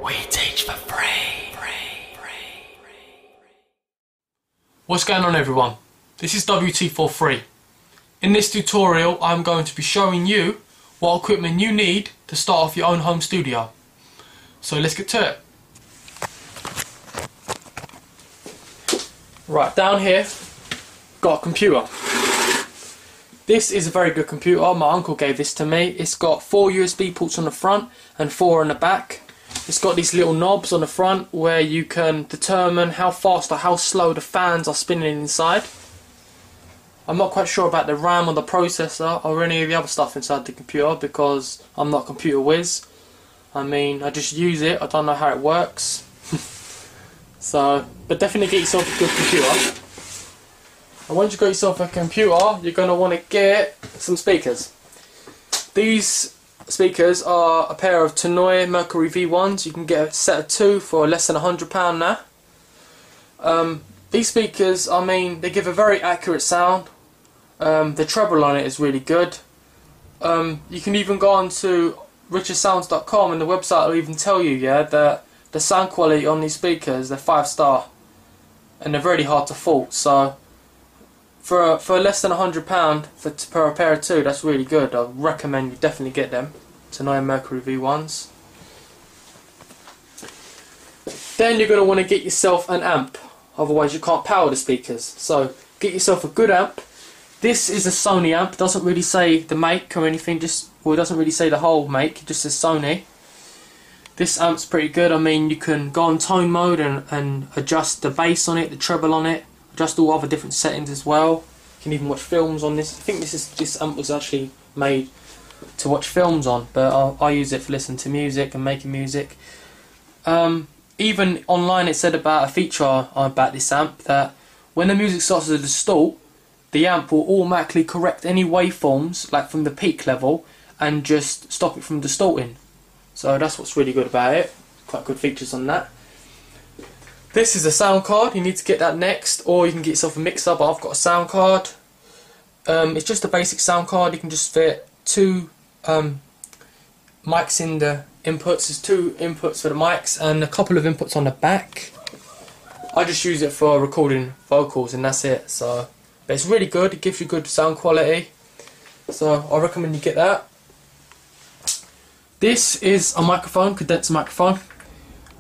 We teach for free. What's going on, everyone? This is WT43. In this tutorial I'm going to be showing you what equipment you need to start off your own home studio. So let's get to it. Right, down here got a computer. This is a very good computer. My uncle gave this to me. It's got 4 USB ports on the front and 4 on the back. It's got these little knobs on the front where you can determine how fast or how slow the fans are spinning inside. I'm not quite sure about the RAM or the processor or any of the other stuff inside the computer because I'm not a computer whiz. I mean, I just use it. I don't know how it works. But definitely get yourself a good computer. And once you've got yourself a computer, you're going to want to get some speakers. These speakers are a pair of Tannoy Mercury V1s. You can get a set of 2 for less than £100 now. These speakers, I mean, they give a very accurate sound. The treble on it is really good. You can even go on to richardsounds.com and the website will even tell you, that the sound quality on these speakers, they're 5-star and they're really hard to fault. So for less than £100 per pair of 2, that's really good. I recommend you definitely get them. Tannoy Mercury V1s. Then you're going to want to get yourself an amp, otherwise you can't power the speakers. So get yourself a good amp. This is a Sony amp. It doesn't really say the make or anything. It doesn't really say the whole make. It just says Sony. This amp's pretty good. I mean, you can go on tone mode and adjust the bass on it, the treble on it. Adjust all other different settings as well. You can even watch films on this. I think this amp was actually made to watch films on, but I use it for listening to music and making music. Even online it said about a feature about this amp that when the music starts to distort, the amp will automatically correct any waveforms, like from the peak level, and just stop it from distorting. So that's what's really good about it. Quite good features on that. This is a sound card. You need to get that next, or you can get yourself a mixer, but I've got a sound card. It's just a basic sound card. You can just fit 2 mics in the inputs. There's 2 inputs for the mics and a couple of inputs on the back. I just use it for recording vocals and that's it. So, but it's really good. It gives you good sound quality. So I recommend you get that. This is a microphone, condenser microphone.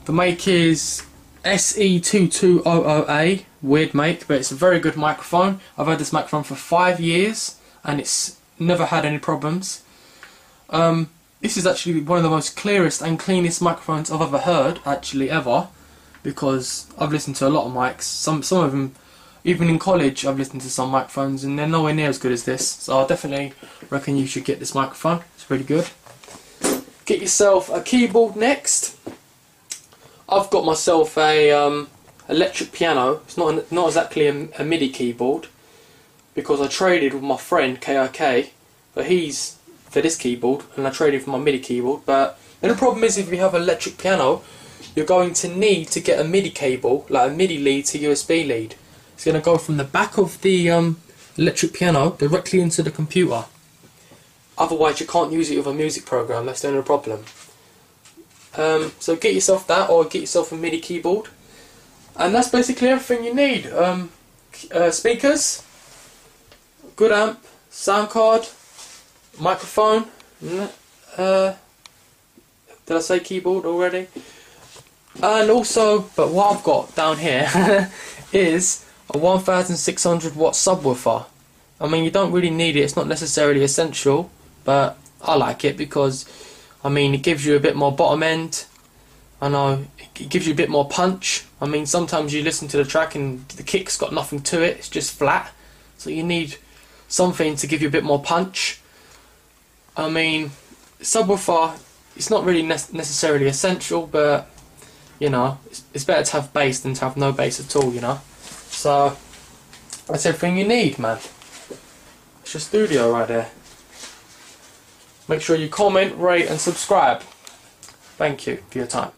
The make is SE2200A, weird make, but it's a very good microphone. I've had this microphone for 5 years and it's never had any problems. This is actually one of the most clearest and cleanest microphones I've ever heard, actually ever, because I've listened to a lot of mics. Some of them, even in college, I've listened to some microphones and they're nowhere near as good as this. So I definitely reckon you should get this microphone. It's really good. Get yourself a keyboard next. I've got myself a electric piano. It's not exactly a MIDI keyboard because I traded with my friend KIK, but he's for this keyboard and I traded for my MIDI keyboard. But then the problem is, if you have an electric piano, you're going to need to get a MIDI cable, like a MIDI lead to USB lead. It's going to go from the back of the electric piano directly into the computer. Otherwise you can't use it with a music program. That's the only problem. So get yourself that, or get yourself a MIDI keyboard, and that's basically everything you need. Speakers, good amp, sound card, microphone. Did I say keyboard already? And also, but what I've got down here is a 1600 watt subwoofer. I mean, you don't really need it. It's not necessarily essential, but I like it because, I mean, it gives you a bit more bottom end. I know, it gives you a bit more punch. I mean, sometimes you listen to the track and the kick's got nothing to it, it's just flat. So you need something to give you a bit more punch. I mean, subwoofer, it's not really necessarily essential, but, you know, it's better to have bass than to have no bass at all, you know. So, that's everything you need, man. It's your studio right there. Make sure you comment, rate and subscribe. Thank you for your time.